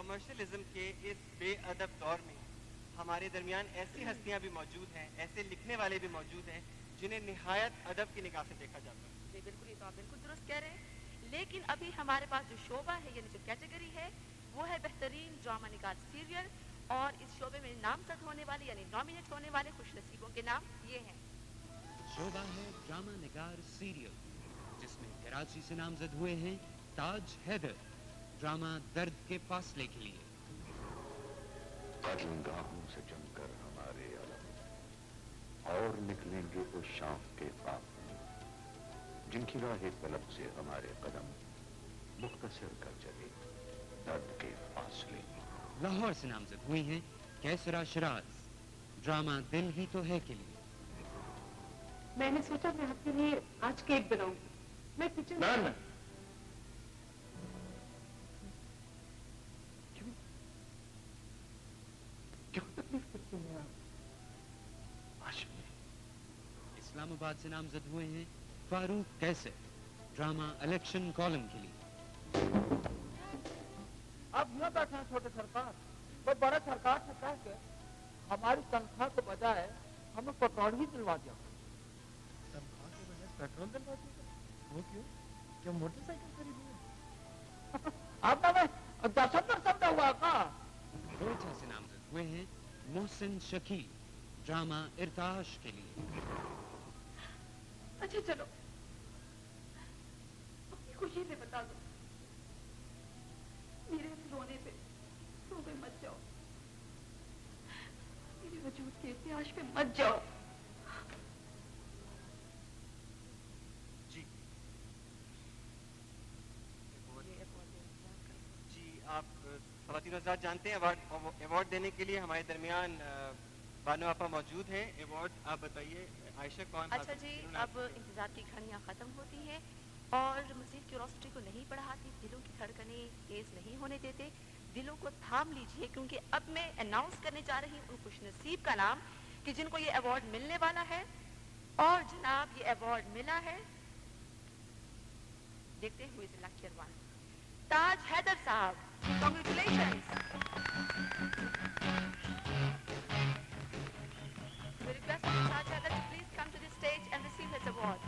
Commercialism کے اس بے ادب دور میں ہمارے درمیان ایسی ہستیاں بھی موجود ہیں، ایسے لکھنے والے بھی موجود ہیں جنہیں نہایت ادب کی نگاہ سے دیکھا جاتا ہے. جی بالکل، یہ تو آپ بالکل درست کہہ رہے ہیں. لیکن ابھی ہمارے پاس جو شعبہ ہے یعنی جو کیٹیگری ہے وہ ہے بہترین ڈرامہ نگار سیریل، اور اس شعبے میں نامزد ہونے والے یعنی نامینیٹ ہونے والے خوش نصیبوں کے نام یہ ہیں. شعبہ ہے ڈرامہ نگار سیریل جس میں کراچی سے نامزد ہوئے ہیں تاج حیدر، ڈرامہ درد کے فاصلے کے لیے. قدمگاہوں سے جم کر ہمارے علم اور نکلیں گے اس شام کے قافلے جن کی راہ طلب سے ہمارے قدم مختصر کر چلے درد کے فاصلے. لاہور سے نامزد ہوئی ہیں کیسرا شراز، ڈرامہ دل ہی تو ہے کے لیے. میں نے سوچا میں آپ کے لیے آج کیک بناؤں گی. میں کچن نہ کیوں تکلیف کرتے ہیں آپ؟ اسلام آباد سے نامزد ہوئے ہیں فاروق کیسر، ڈرامہ الیکشن کالم کے لیے. اب نہ بیٹھے ہیں چھوٹے سرکار، وہ بڑے سرکار سے کہہ کے ہماری تنخواہ کے بجائے ہمیں پیٹرول ہی دلوا دیا. تنخواہ کے بجائے پیٹرول دلوا دیا؟ وہ کیوں؟ کیا موٹر سائیکل خریدی ہے؟ آپ نے 10% ہوا کا. روچا سے نامزد ہوئے ہیں محسن شکیل، ڈرامہ ارتعاش کے لیے. اچھا چلو اپنی خوشی سے بتا دو، میرے رونے پہ رو پہ مت جاؤ، میرے وجود کے ارتعاش پہ مت جاؤ. جی جی آپ خواتین حضرات جانتے ہیں ایوارڈ دینے کے لیے ہمارے درمیان بانو آپا موجود ہیں. ایوارڈ آپ بتائیے عائشہ کون؟ اچھا جی، اب انتظار کی گھڑیاں ختم ہوتی ہیں اور مزید کیوروسٹی کو نہیں بڑھاتی، دلوں کی دھڑکنیں تیز نہیں ہونے دیتے. دلوں کو تھام لیجئے کیونکہ اب میں اناؤنس کرنے جا رہی ہوں ان خوش نصیب کا نام کہ جن کو یہ ایوارڈ ملنے والا ہے. اور جناب یہ ایوارڈ ملا ہے، دیکھتے ہوئے لیکچر 1 تاج حیدر صاحب. Congratulations. We request Mr. Taj Haidar to please come to the stage and receive his award.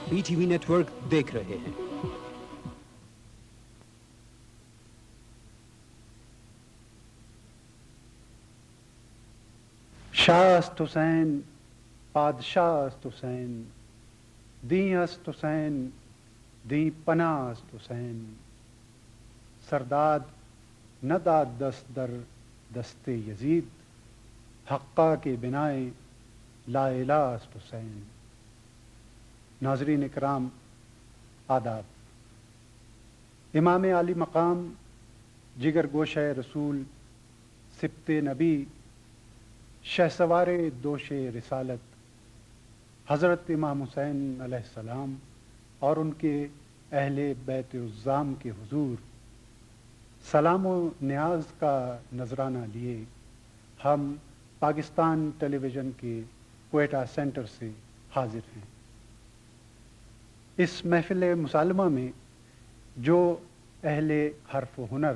P T V network دیکھ رہے ہیں. شاہ است حسین پادشاہ است حسین، دیں است حسین دیں پناہ است حسین، سرداد نداد دست در دست یزید، حقہ کے بنائے لا الہ است حسین. ناظرین اکرام آداب. امام عالی مقام جگر گوشہ رسول سبط نبی شہسوار دوش رسالت حضرت امام حسین علیہ السلام اور ان کے اہل بیت عظام کے حضور، سلام و نیاز کا نذرانہ لیے ہم پاکستان ٹیلی ویژن کے کوئٹہ سینٹر سے حاضر ہیں. اس محفل مسالمہ میں جو اہل حرف و ہنر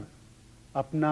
اپنا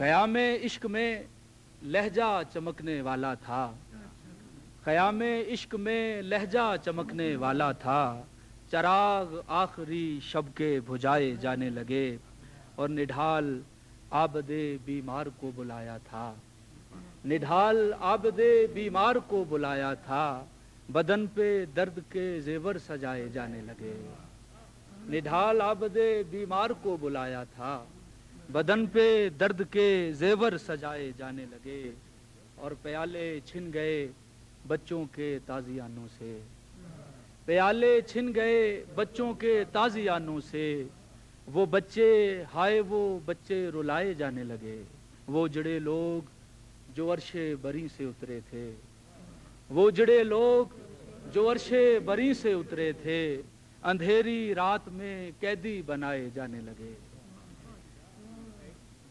خیام عشق میں لہجہ چمکنے والا تھا، خیام عشق میں لہجہ چمکنے والا تھا، چراغ آخری شب کے بجھائے جانے لگے اور نڈھال عابد بیمار کو بلایا تھا، نڈھال عابد بیمار کو بلایا تھا، بدن پہ درد کے زیور سجائے جانے لگے، نڈھال عابد بیمار کو بلایا تھا، بدن پہ درد کے زیور سجائے جانے لگے اور پیالے چھن گئے بچوں کے تازیانوں سے، پیالے چھن گئے بچوں کے تازیانوں سے، وہ بچے ہائے وہ بچے رلائے جانے لگے، وہ جڑے لوگ جو عرش بری سے اترے تھے، وہ جڑے لوگ جو عرش بری سے اترے تھے، اندھیری رات میں قیدی بنائے جانے لگے،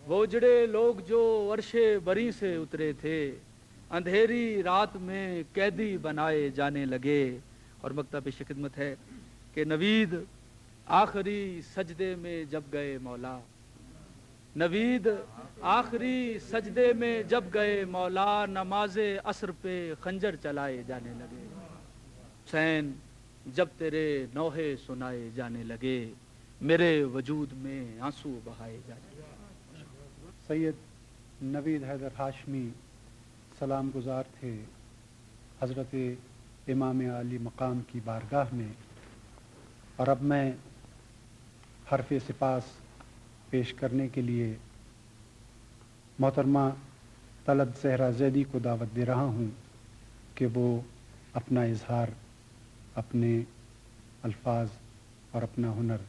وہ جڑے لوگ جو عرش بری سے اترے تھے، اندھیری رات میں قیدی بنائے جانے لگے۔ اور مکتب پیش خدمت ہے کہ نوید آخری سجدے میں جب گئے مولا، نوید آخری سجدے میں جب گئے مولا، نماز عصر پہ خنجر چلائے جانے لگے، حسین جب تیرے نوحے سنائے جانے لگے، میرے وجود میں آنسو بہائے جانے لگے۔ سید نوید حیدر ہاشمی سلام گزار تھے حضرت امام عالی مقام کی بارگاہ میں، اور اب میں حرف سپاس پیش کرنے کے لیے محترمہ طلعت زہرا زیدی کو دعوت دے رہا ہوں کہ وہ اپنا اظہار، اپنے الفاظ اور اپنا ہنر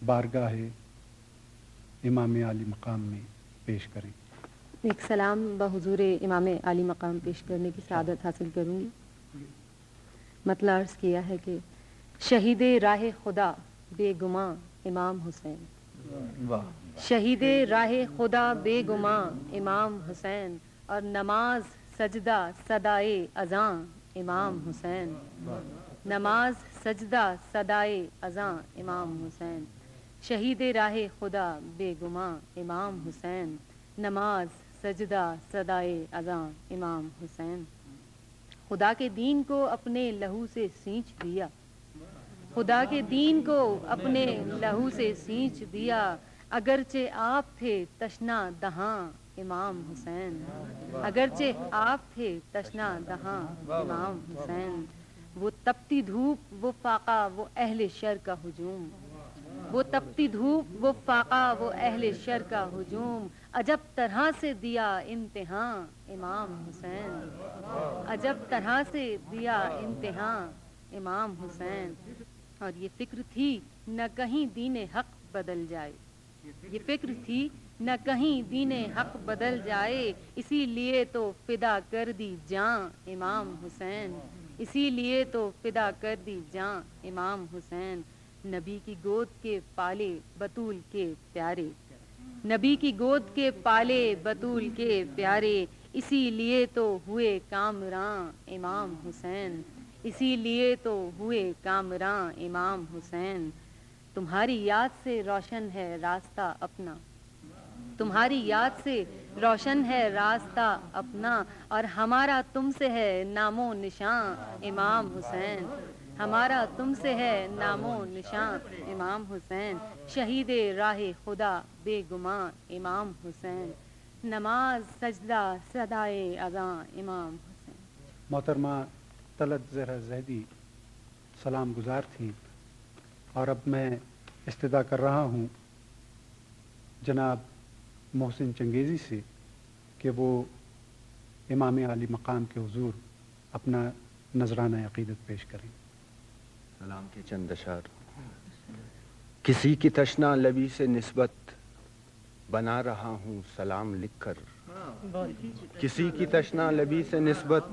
بارگاہ امام عالی مقام میں پیش کریں۔ ایک سلام بحضور امام عالی مقام پیش کرنے کی سعادت حاصل کروں گی۔ مطلع عرض کیا ہے کہ شہید راہ خدا بے گماں امام حسین، شہید راہ خدا بے گماں امام حسین، اور نماز سجدہ صدائے اذاں امام حسین، نماز سجدہ صدائے اذاں امام حسین، شہید راہ خدا بے گماں امام حسین، نماز سجدہ صدائے اذاں امام حسین۔ خدا کے دین کو اپنے لہو سے سینچ دیا، خدا کے دین کو اپنے لہو سے سینچ دیا، اگرچہ آپ تھے تشنا دہاں امام حسین، اگرچہ آپ تھے تشنا دہاں امام حسین۔ وہ تپتی دھوپ وہ فاقہ وہ اہل شر کا ہجوم، وہ تپتی دھوپ وہ فاقہ وہ اہل شر کا ہجوم، عجب طرح سے دیا امتحان امام حسین، عجب طرح سے دیا امتحان امام حسین۔ اور یہ فکر تھی نہ کہیں دین حق بدل جائے، یہ فکر تھی نہ کہیں دین حق بدل جائے، اسی لیے تو فدا کر دی جاں امام حسین، اسی لیے تو فدا کر دی جاں امام حسین۔ نبی کی گود کے پالے بطول کے پیارے، نبی کی گود کے پالے بطول کے پیارے، اسی لیے تو ہوئے کامراں امام حسین، اسی لیے تو ہوئے کامراں امام حسین۔ تمہاری یاد سے روشن ہے راستہ اپنا، تمہاری یاد سے روشن ہے راستہ اپنا، اور ہمارا تم سے ہے نام و نشان امام حسین، ہمارا تم سے ہے نام و نشان امام حسین، شہید راہ خدا بے گماں امام حسین، نماز سجدہ صدائے اذاں امام حسین۔ محترمہ طلعت زہرا زیدی سلام گزار تھیں، اور اب میں استدعا کر رہا ہوں جناب محسن چنگیزی سے کہ وہ امام عالی مقام کے حضور اپنا نذرانہ عقیدت پیش کریں۔ سلام کے چند اشعار۔ کسی کی تشنا لبی سے نسبت بنا رہا ہوں سلام لکھ کر، کسی کی تشنا لبی سے نسبت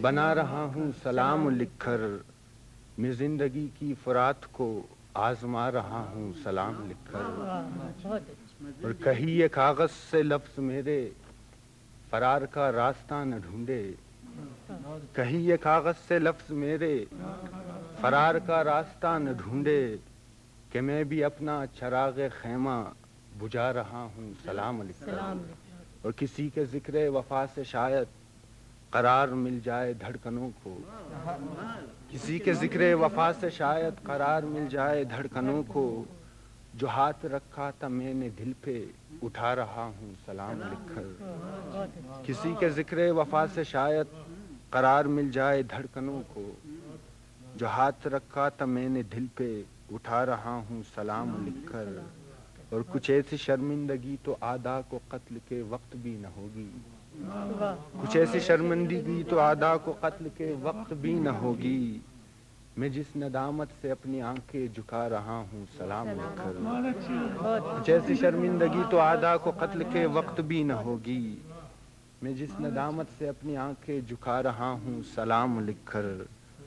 بنا رہا ہوں سلام لکھ کر، میں زندگی کی فرات کو آزما رہا ہوں سلام لکھ کر، اور کہیں یہ کاغذ سے لفظ میرے فرار کا راستہ نہ ڈھونڈے، کہیں یہ کاغذ سے لفظ میرے فرار کا راستہ نہ ڈھونڈے، کہ میں بھی اپنا چراغ خیمہ بجھا رہا ہوں سلام لکھ کر، اور کسی کے ذکر وفا سے شاید قرار مل جائے دھڑکنوں کو، کسی کے ذکر وفا سے شاید قرار مل جائے دھڑکنوں کو، جو ہاتھ رکھا تھا میں نے دل پہ اٹھا رہا ہوں سلام لکھ کر، کسی کے ذکر وفا سے شاید قرار مل جائے دھڑکنوں کو، جو ہاتھ رکھا تھا میں نے دل پہ اٹھا رہا ہوں سلام لکھ کر، اور کچھ ایسی شرمندگی تو آدا کو قتل کے وقت بھی نہ ہوگی، کچھ ایسی شرمندگی تو آدا کو قتل کے وقت بھی نہ ہوگی، میں جس ندامت سے اپنی آنکھیں جھکا رہا ہوں سلام لکھ کر، کچھ ایسی شرمندگی تو آدا کو قتل کے وقت بھی نہ ہوگی، میں جس ندامت سے اپنی آنکھیں جھکا رہا ہوں سلام لکھ کر،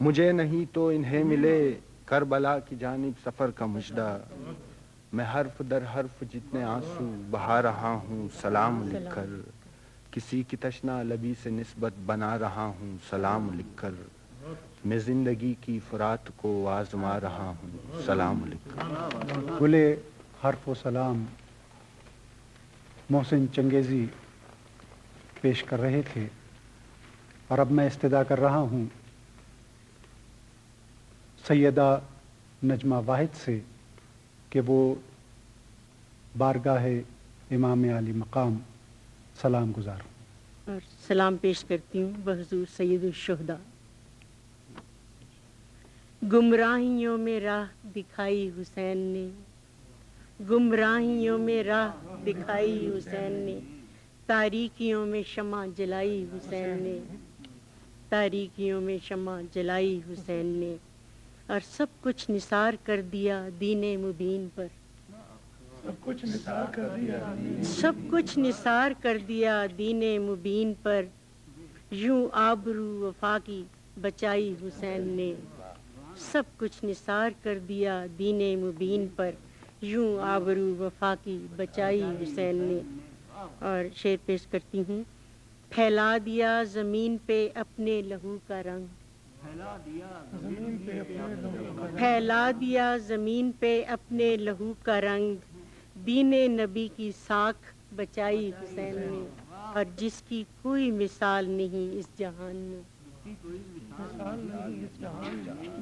مجھے نہیں تو انہیں ملے کربلا کی جانب سفر کا مژدہ، میں حرف در حرف جتنے آنسو بہا رہا ہوں سلام لکھ کر، کسی کی تشنا لبی سے نسبت بنا رہا ہوں سلام لکھ کر، میں زندگی کی فرات کو آزما رہا ہوں سلام لکھ کر۔ گلے حرف و سلام محسن چنگیزی پیش کر رہے تھے، اور اب میں استدعا کر رہا ہوں سیدہ نجمہ واحد سے کہ وہ بارگاہ امام عالی مقام سلام گزار ہوں۔ اور سلام پیش کرتی ہوں بحضور سید الشہداء۔ گمراہیوں میں راہ دکھائی حسین نے، گمراہیوں میں راہ دکھائی حسین نے، تاریکیوں میں شمع جلائی حسین نے، تاریکیوں میں شمع جلائی حسین نے، اور سب کچھ نثار کر دیا دین مبین پر، سب کچھ نثار کر دیا، سب کچھ نثار کر دیا دین مبین پر، یوں آبرو وفا کی بچائی حسین نے، سب کچھ نثار کر دیا دین مبین پر، یوں آبرو وفا کی بچائی حسین نے۔ اور شعر پیش کرتی ہوں۔ پھیلا دیا زمین پہ اپنے لہو کا رنگ، پھیلا دیا زمین پہ اپنے لہو کا رنگ، دین نبی کی ساکھ بچائی حسین نے، اور جس کی کوئی مثال نہیں اس جہان میں،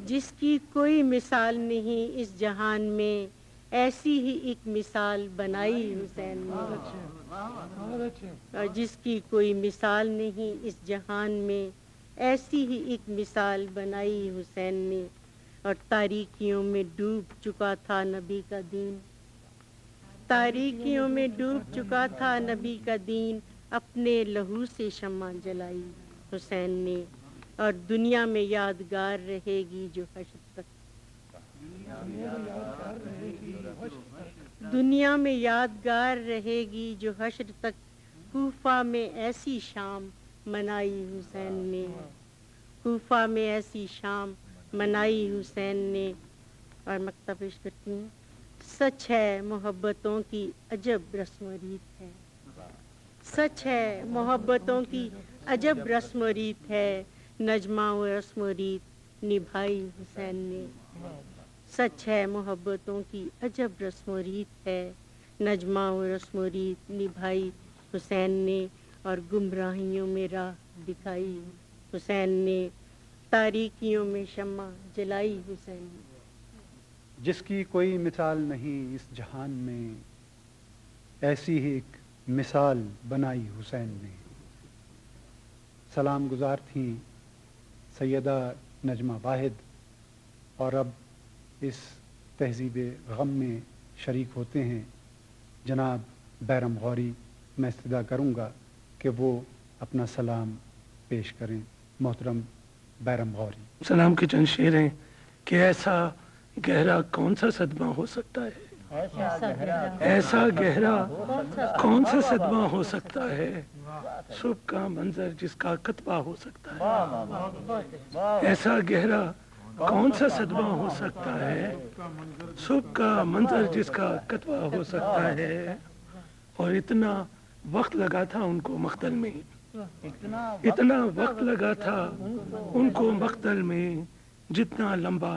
جس کی کوئی مثال نہیں اس جہان میں، ایسی ہی ایک مثال بنائی حسین نے، اور جس کی کوئی مثال نہیں اس جہان میں، ایسی ہی ایک مثال بنائی حسین نے، اور تاریکیوں میں ڈوب چکا تھا نبی کا دین، تاریکیوں میں ڈوب چکا تھا نبی کا دین، اپنے لہو سے شمع جلائی حسین نے، اور دنیا میں یادگار رہے گی جو حشر تک، دنیا میں یادگار رہے گی جو حشر تک، کوفہ میں ایسی شام منائی حسین نے، کوفہ میں ایسی شام منائی حسین نے۔ اور مکتب پیش کرتی ہوں۔ سچ ہے محبتوں کی عجب رسم و ریت ہے، سچ ہے محبتوں کی عجب رسم و ریت ہے، نجمہ و رسم و ریت نبھائی حسین نے، سچ ہے محبتوں کی عجب رسم و ریت ہے، نجمہ و رسم و ریت نبھائی حسین نے، اور گمراہیوں میں راہ دکھائی حسین نے، تاریکیوں میں شمع جلائی حسین نے، جس کی کوئی مثال نہیں اس جہان میں، ایسی ہی ایک مثال بنائی حسین نے۔ سلام گزار تھیں سیدہ نجمہ واحد، اور اب اس تہذیب غم میں شریک ہوتے ہیں جناب بیرم غوری۔ میں استدعا کروں گا کہ وہ اپنا سلام پیش کریں۔ محترم بیرم غوری۔ سلام کے چند شعر ہیں کہ ایسا گہرا کون سا صدمہ ہو سکتا ہے، ایسا گہرا کون سا صدمہ ہو سکتا ہے، صبح کا منظر جس کا کتبہ ہو سکتا ہے، ایسا گہرا کون سا صدمہ ہو سکتا ہے، صبح کا منظر جس کا کتبہ ہو سکتا ہے، اور اتنا وقت لگا تھا ان کو مقتل میں، اتنا وقت لگا تھا ان کو مقتل میں، جتنا لمبا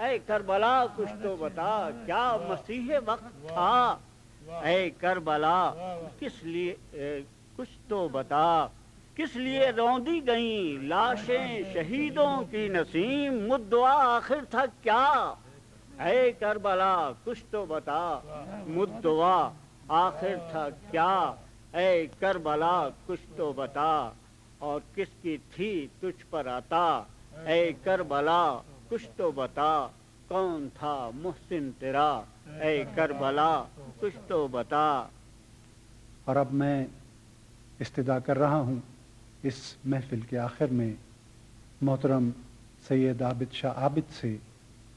اے کربلا کچھ تو بتا کیا مسیح وقت تھا، اے کربلا کس لیے کچھ تو بتا، کس لیے روندی گئیں لاشیں شہیدوں کی نسیم، مدعا آخر تھا کیا، اے کربلا کچھ تو بتا، مدعا آخر تھا کیا، اے کربلا کچھ تو بتا، اور کس کی تھی تجھ پر عطا، اے کربلا کچھ تو بتا، کون تھا محسن تیرا، اے کربلا کچھ تو بتا۔ اور اب میں استدعا کر رہا ہوں اس محفل کے آخر میں محترم سید عابد شاہ عابد سے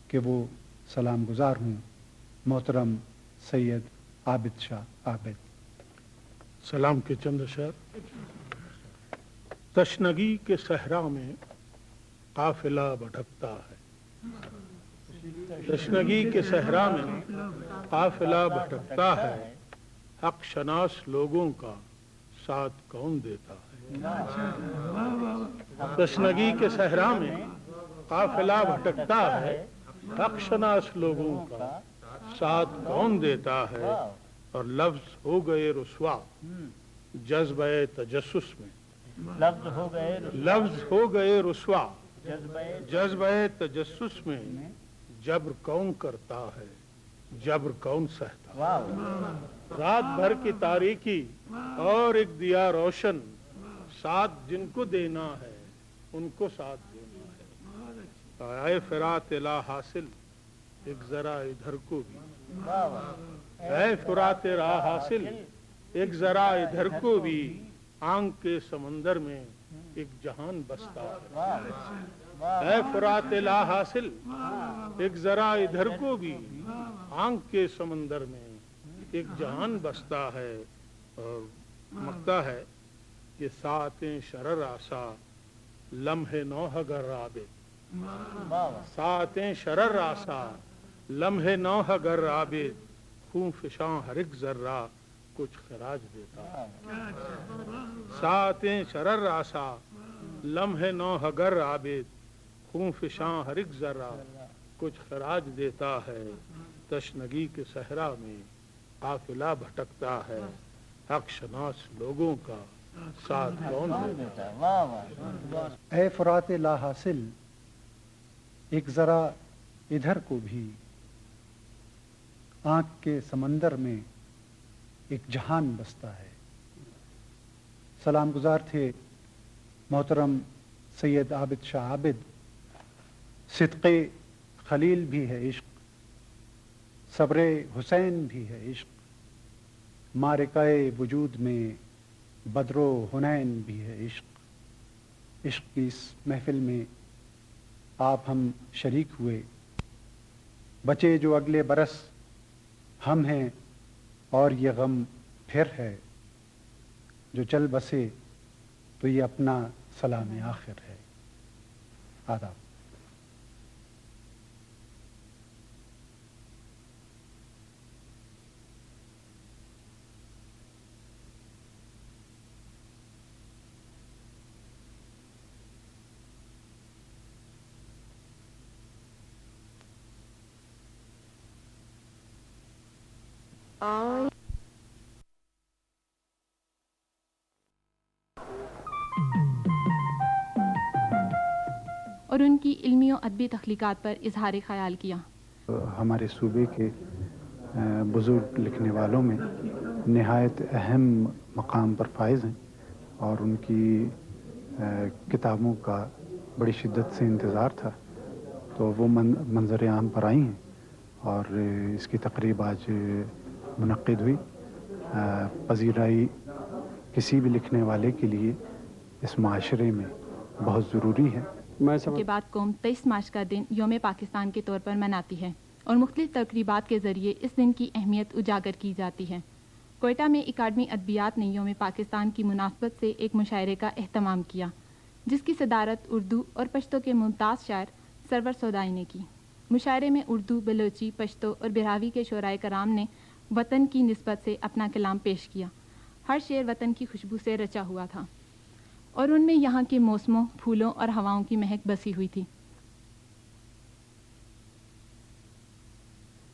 کہ وہ سلام گزار ہوں۔ محترم سید عابد شاہ عابد۔ سلام کے چند اشعار۔ تشنگی کے صحرا میں قافلہ بھٹکتا ہے، تشنگی کے صحرا میں قافلہ بھٹکتا ہے، حق شناس لوگوں کا ساتھ کون دیتا ہے۔ تشنگی کے صحرا میں قافلہ بھٹکتا ہے، حق شناس لوگوں کا ساتھ کون دیتا ہے، اور لفظ ہو گئے رسوا جذبہ تجسس میں، لفظ ہو گئے رسوا جذبہ تجسس میں، جبر کون کرتا ہے جبر کون سہتا، رات بھر کی تاریکی اور ایک دیا روشن، ساتھ جن کو دینا ہے ان کو ساتھ دینا ہے، اے فرات لا حاصل ایک ذرا ادھر کو بھی، اے فرات راہ حاصل ایک ذرا ادھر کو بھی، آنکھ کے سمندر میں ایک جہان بستا ہے، اے فرات لا حاصل ایک ذرا ادھر کو بھی، آنکھ کے سمندر میں ایک جہان بستا ہے، اور مکتا ہے کہ ساعتیں شرر آسا لمحے نوح گر عابد، ساعتیں شرر آسا لمحے نوح گر عابد، خون فشاں ہر ایک ذرہ کچھ خراج دیتا ہے، ساعتیں شرر آسا لمحے نوح گر عابد، خون فشاں ہر ایک ذرہ کچھ خراج دیتا ہے، تشنگی کے صحرا میں قافلہ بھٹکتا ہے، حق شناس لوگوں کا ساتھ کون دیتا ہے۔ اے فرات لا حاصل ایک ذرا ادھر کو بھی، آنکھ کے سمندر میں ایک جہان بستا ہے۔ سلام گزار تھے محترم سید عابد شاہ عابد۔ صدق خلیل بھی ہے عشق، صبر حسین بھی ہے عشق، معرکہ وجود میں بدر و حنین بھی ہے عشق۔ عشق کی اس محفل میں آپ ہم شریک ہوئے، بچے جو اگلے برس ہم ہیں، اور یہ غم پھر ہے، جو چل بسے تو یہ اپنا سلام آخر ہے۔ آداب۔ اور ان کی علمی و ادبی تخلیقات پر اظہار خیال کیا۔ ہمارے صوبے کے بزرگ لکھنے والوں میں نہایت اہم مقام پر فائز ہیں، اور ان کی کتابوں کا بڑی شدت سے انتظار تھا، تو وہ منظر عام پر آئی ہیں، اور اس کی تقریب آج منعقد ہوئی۔ پذیرائی کسی بھی لکھنے والے کے لیے اس معاشرے میں بہت ضروری ہے۔ کے بعد قوم 23 مارچ کا دن یوم پاکستان کے طور پر مناتی ہے، اور مختلف تقریبات کے ذریعے اس دن کی اہمیت اجاگر کی جاتی ہے۔ کوئٹہ میں اکیڈمی ادبیات نے یوم پاکستان کی مناسبت سے ایک مشاعرے کا اہتمام کیا، جس کی صدارت اردو اور پشتو کے ممتاز شاعر سرور سودائی نے کی۔ مشاعرے میں اردو، بلوچی، پشتو اور براوی کے شعراء کرام نے وطن کی نسبت سے اپنا کلام پیش کیا۔ ہر شعر وطن کی خوشبو سے رچا ہوا تھا، اور ان میں یہاں کے موسموں، پھولوں اور ہواؤں کی مہک بسی ہوئی تھی۔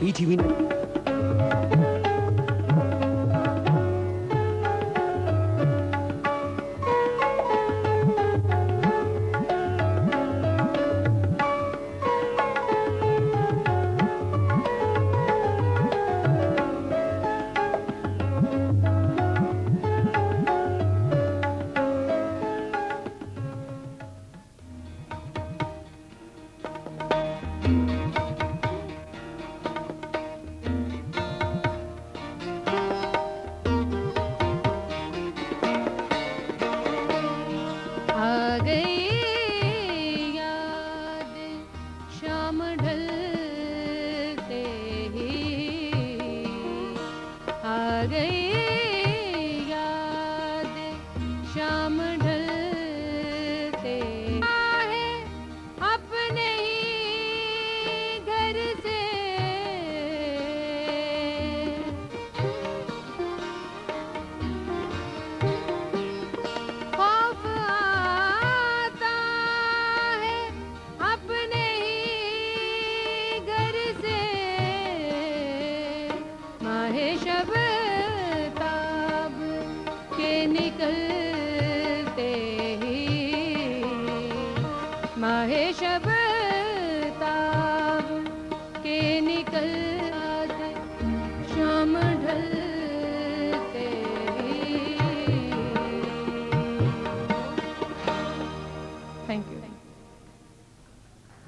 BTV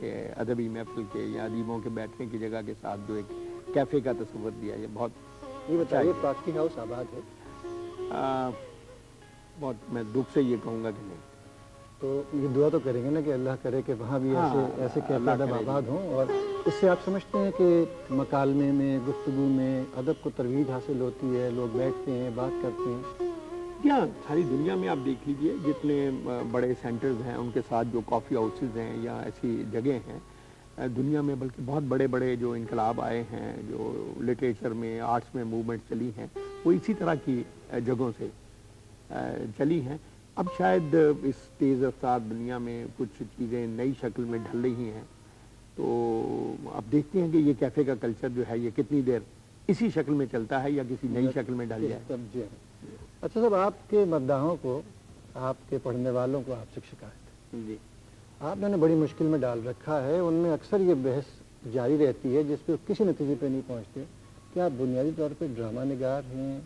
کہ ادبی محفل کے یا ادیبوں کے بیٹھنے کی جگہ کے ساتھ جو ایک کیفے کا تصور دیا، یہ بہت یہ بتائیے پاکسٹی ہاؤس آباد ہے؟ بہت میں دکھ سے یہ کہوں گا کہ نہیں. تو یہ دعا تو کریں گے نا کہ اللہ کرے کہ وہاں بھی ایسے کیفے ادب آباد ہوں. اور اس سے آپ سمجھتے ہیں کہ مکالمے میں، گفتگو میں ادب کو ترویج حاصل ہوتی ہے، لوگ بیٹھتے ہیں، بات کرتے ہیں؟ یا ساری دنیا میں آپ دیکھ لیجئے جتنے بڑے سینٹرز ہیں ان کے ساتھ جو کافی ہاؤسز ہیں یا ایسی جگہیں ہیں دنیا میں، بلکہ بہت بڑے بڑے جو انقلاب آئے ہیں، جو لٹریچر میں، آرٹس میں موومنٹ چلی ہیں، وہ اسی طرح کی جگہوں سے چلی ہیں. اب شاید اس تیز رفتار دنیا میں کچھ چیزیں نئی شکل میں ڈھل رہی ہیں، تو اب دیکھتے ہیں کہ یہ کیفے کا کلچر جو ہے یہ کتنی دیر اسی شکل میں چلتا ہے یا کسی نئی شکل میں ڈھل جائے. اچھا صاحب، آپ کے مداحوں کو، آپ کے پڑھنے والوں کو آپ سے شکایت ہے، جی آپ نے بڑی مشکل میں ڈال رکھا ہے. ان میں اکثر یہ بحث جاری رہتی ہے جس پہ کسی نتیجے پہ نہیں پہنچتے کہ آپ بنیادی طور پہ ڈرامہ نگار ہیں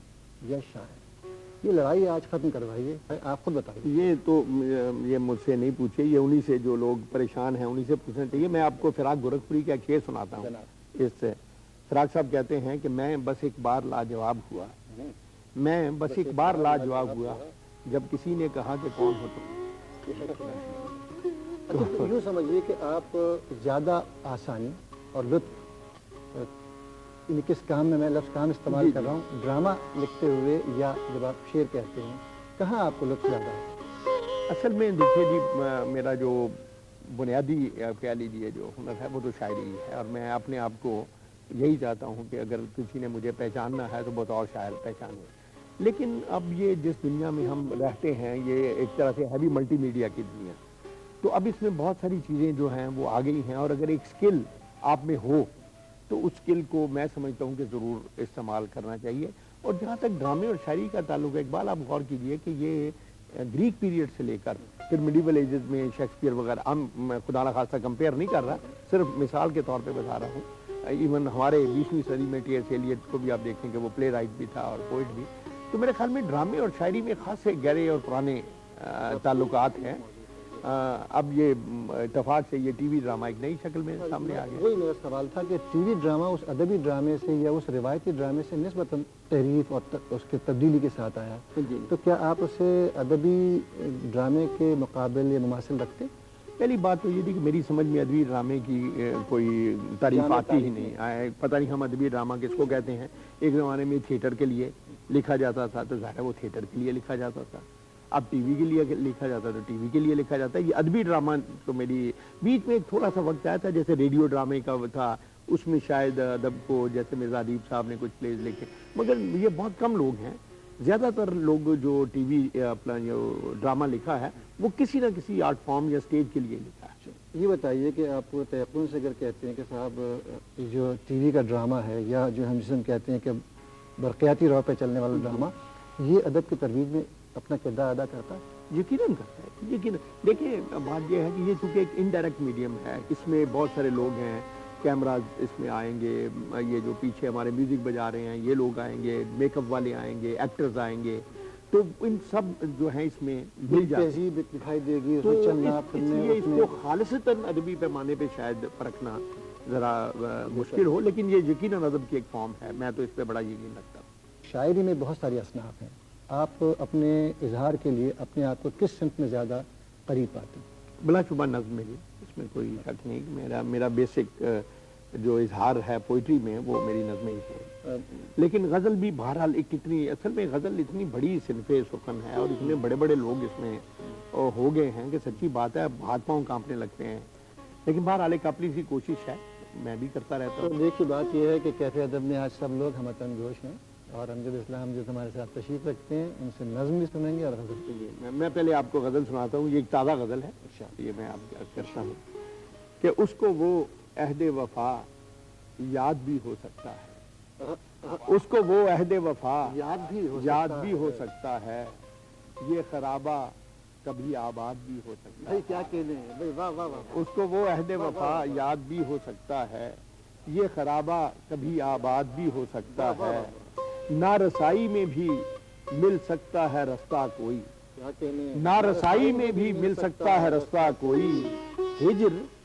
یا شاعر. یہ لڑائی آج ختم کروائیے، آپ خود بتائیے. یہ تو یہ مجھ سے نہیں پوچھے، یہ انہی سے جو لوگ پریشان ہیں انہی سے پوچھنا چاہیے. میں آپ کو فراق گورکھپوری کا ایک شعر سناتا ہوں. اس سے فراق صاحب کہتے ہیں کہ میں بس ایک بار لاجواب ہوا، میں بس ایک بار لاجواب ہوا جب کسی نے کہا کہ کون ہو تم. اچھا یوں سمجھیے کہ آپ زیادہ آسانی اور لطف کس کام میں لفظ کام استعمال کر رہا ہوں، ڈرامہ لکھتے ہوئے یا جب آپ شعر کہتے ہیں، کہاں آپ کو لطف زیادہ ہے؟ اصل میں دیکھیے جی، میرا جو بنیادی کہہ لیجیے جو ہنر ہے وہ تو شاعری ہے، اور میں اپنے آپ کو یہی چاہتا ہوں کہ اگر کسی نے مجھے پہچاننا ہے تو بطور شاعر پہچانے. لیکن اب یہ جس دنیا میں ہم رہتے ہیں یہ ایک طرح سے ہیوی ملٹی میڈیا کی دنیا، تو اب اس میں بہت ساری چیزیں جو ہیں وہ آ گئی ہیں، اور اگر ایک سکل آپ میں ہو تو اس سکل کو میں سمجھتا ہوں کہ ضرور استعمال کرنا چاہیے. اور جہاں تک ڈرامے اور شاعری کا تعلق ہے، اقبال آپ غور کیجئے کہ یہ گریک پیریڈ سے لے کر پھر میڈیول ایجز میں شیکسپیئر وغیرہ، میں خدا نخواستہ کمپیئر نہیں کر رہا، صرف مثال کے طور پہ بتا رہا ہوں. ایون ہمارے 20ویں صدی میں ٹی ایس ایلیٹ کو بھی آپ دیکھیں کہ وہ پلے رائٹ بھی تھا اور پوئٹ بھی. تو میرے خیال میں ڈرامے اور شاعری میں خاصے گہرے اور پرانے تعلقات ہیں. اب یہ اتفاق سے یہ ٹی وی ڈرامہ ایک نئی شکل میں سامنے آ گیا. وہی میرا سوال تھا کہ ٹی وی ڈرامہ اس ادبی ڈرامے سے یا اس روایتی ڈرامے سے نسبتاً تحریف اور اس کے تبدیلی کے ساتھ آیا، تو کیا آپ اسے ادبی ڈرامے کے مقابل یا مماثل رکھتے؟ پہلی بات تو یہ تھی کہ میری سمجھ میں ادبی ڈرامے کی کوئی تعریف آتی ہی نہیں. پتہ نہیں ہم ادبی ڈرامہ کس کو کہتے ہیں. ایک زمانے میں تھیٹر کے لیے لکھا جاتا تھا تو ظاہر ہے وہ تھیٹر کے لیے لکھا جاتا تھا. اب ٹی وی کے لیے لکھا جاتا تو ٹی وی کے لیے لکھا جاتا ہے. یہ ادبی ڈرامہ تو میری بیچ میں ایک تھوڑا سا وقت آیا تھا جیسے ریڈیو ڈرامے کا تھا، اس میں شاید ادب کو جیسے مرزا ادیب صاحب نے کچھ پلیز لکھے، مگر یہ بہت کم لوگ ہیں. زیادہ تر لوگ جو ٹی وی اپنا جو ڈرامہ لکھا ہے وہ کسی نہ کسی آرٹ فارم یا اسٹیج کے لیے لکھا ہے. یہ بتائیے کہ آپ کو تیقن سے اگر کہتے ہیں کہ صاحب جو ٹی وی کا ڈرامہ ہے یا جو ہم جسے کہتے ہیں کہ برقیاتی راہ پہ چلنے والا ڈرامہ، یہ ادب کی ترویج میں اپنا کردار ادا کرتا ہے؟ یقیناً کرتا ہے. یقیناً دیکھیے بات یہ ہے کہ یہ چونکہ ایک انڈائریکٹ میڈیم ہے، اس میں بہت سارے لوگ ہیں، کیمراز اس میں آئیں گے، یہ جو پیچھے ہمارے میوزک بجا رہے ہیں یہ لوگ آئیں گے، میک اپ والے آئیں گے، ایکٹرز آئیں گے، تو ان سب جو ہیں اس میں مل جاتے تہذیب دکھائی دے گی. تو اس لیے اس کو خالصتاً ادبی پیمانے پہ شاید پرکھنا ذرا مشکل ہو، لیکن یہ یقیناً ادب کی ایک فارم ہے. میں تو اس پہ بڑا یقین رکھتا ہوں. شاعری میں بہت ساری اصناف ہیں، آپ اپنے اظہار کے لیے اپنے آپ کو کس سمت میں زیادہ قریب پاتے ہیں؟ بلا شبہ نظم میں، اس میں کوئی شک نہیں. میرا بیسک جو اظہار ہے پوئٹری میں وہ میری نظمیں ہی ہے. لیکن غزل بھی بہرحال ایک اتنی، اصل میں غزل اتنی بڑی صنف سخن ہے اور اتنے بڑے بڑے لوگ اس میں ہو گئے ہیں کہ سچی بات ہے ہاتھ پاؤں کانپنے لگتے ہیں. لیکن بہرحال ایک اپنی سی کوشش ہے، میں بھی کرتا رہتا ہوں. دیکھیے بات یہ ہے کہ کیفے ادب میں آج سب لوگ ہموطن گوش ہیں، اور امجد اسلام جو ہمارے ساتھ تشریف رکھتے ہیں ان سے نظم بھی سنیں گے اور غزل بھی. میں پہلے آپ کو غزل سناتا ہوں. یہ ایک تازہ غزل ہے، یہ میں آپ کو کرتا ہوں کہ اس کو وہ عہد وفا یاد بھی ہو سکتا ہے، اس کو وہ عہد وفا یاد بھی ہو سکتا ہے، یہ خرابہ کبھی آباد بھی ہو سکتا ہے. کیا کہنے ہیں، واہ واہ واہ. اس کو وہ عہد وفا یاد بھی ہو سکتا ہے، یہ خرابہ کبھی آباد بھی ہو سکتا ہے، نا رسائی میں بھی مل سکتا ہے رستہ کوئی، نا رسائی میں بھی مل سکتا ہے رستہ کوئی، ہجر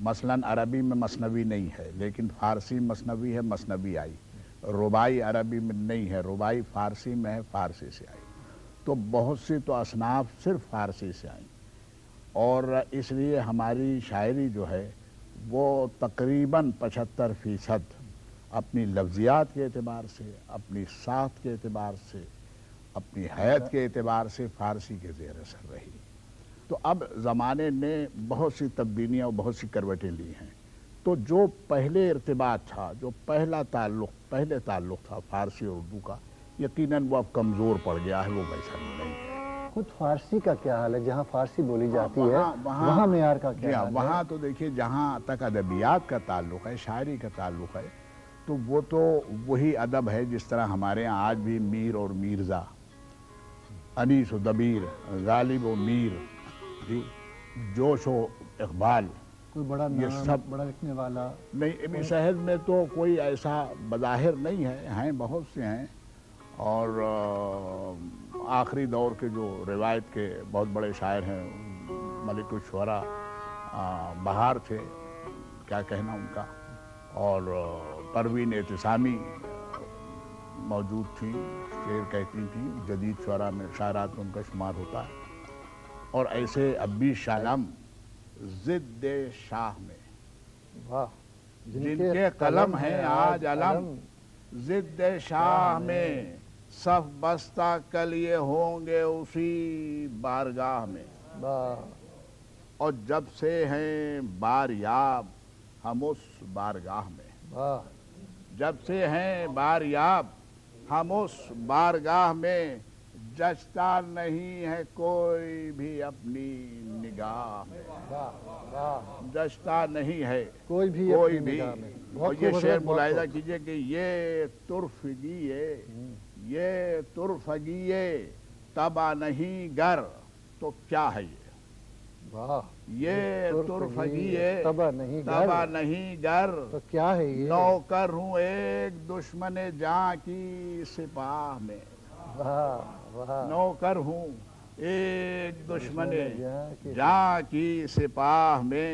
مثلاً عربی میں مثنوی نہیں ہے لیکن فارسی مثنوی ہے، مثنوی آئی. رباعی عربی میں نہیں ہے، رباعی فارسی میں ہے، فارسی سے آئی. تو بہت سی تو اصناف صرف فارسی سے آئیں، اور اس لیے ہماری شاعری جو ہے وہ تقریباً 75% اپنی لفظیات کے اعتبار سے، اپنی ساخت کے اعتبار سے، اپنی حیت کے اعتبار سے فارسی کے زیر اثر رہی. تو اب زمانے نے بہت سی تبدیلیاں اور بہت سی کروٹیں لی ہیں. تو جو پہلے ارتباط تھا، جو پہلے تعلق تھا فارسی اور اردو کا، یقیناً وہ اب کمزور پڑ گیا ہے، وہ ویسا نہیں ہے. خود فارسی کا کیا حال ہے؟ جہاں فارسی بولی جاتی ہے وہاں معیار کا کیا حال ہے؟ وہاں تو دیکھیے جہاں تک ادبیات کا تعلق ہے، شاعری کا تعلق ہے، تو وہ تو وہی ادب ہے جس طرح ہمارے ہاں آج بھی میر اور میرزا، انیس و دبیر، غالب و میر، جی، جوش و اقبال، کوئی بڑا نام، بڑا لکھنے والا نہیں. ابن صہد میں تو کوئی ایسا بظاہر نہیں ہے، ہیں بہت سے ہیں. اور آخری دور کے جو روایت کے بہت بڑے شاعر ہیں، ملک الشعراء بہار تھے، کیا کہنا ان کا، اور پروین اعتصامی موجود تھی، شعر کہتی تھی، جدید شعراء میں شاعرات میں ان کا شمار ہوتا ہے. اور ایسے ابی شالم ضد شاہ میں، جن کے قلم ہیں آج علم، ضد شاہ میں صف بستہ کل یہ ہوں گے اسی بارگاہ میں. اور جب سے ہیں باریاب ہم اس بارگاہ میں، جب سے ہیں باریاب ہم اس بارگاہ میں، جچتا نہیں ہے کوئی بھی اپنی نگاہ میں، جچتا نہیں ہے کوئی بھی. اور یہ شعر ملاحظہ کیجئے کہ یہ طرفگیے تبا نہیں گر، تو کیا ہے یہ طرفگیے تبا نہیں گر، تو کیا ہے یہ؟ نوکر ہوں ایک دشمن جاں کی سپاہ میں، نوکر ہوں ایک دشمن جاں کی سپاہ میں.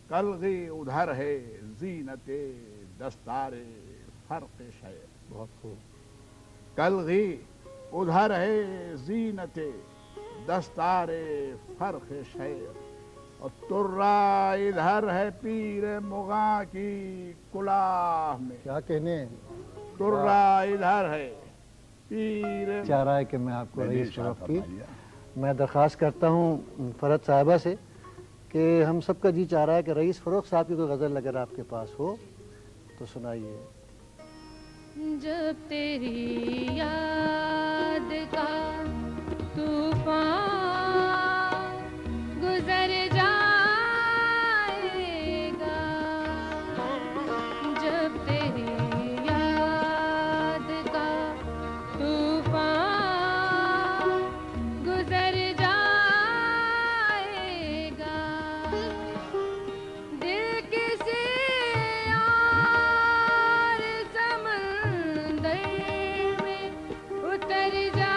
کلغی ادھر ہے زینت دستار فرق شعر، بہت خوب. کلغی ادھر ہے زینت دستار فرق شعر، اور ترا ادھر ہے پیر مغاں کی کلاه میں. کیا کہنے؟ ترا ادھر ہے پیر. چاہ رہا ہے کہ میں آپ کو رئیس فروخت کی میں درخواست کرتا ہوں فرد صاحبہ سے کہ ہم سب کا جی چاہ رہا ہے کہ رئیس فروخت صاحب کی کوئی غزل اگر آپ کے پاس ہو تو سنائیے. جب تیری یاد کا طوفان گزر جائے گا، جب تیری یاد کا طوفان گزر جائے گا، دل کسی اور سمندر میں اتر جائے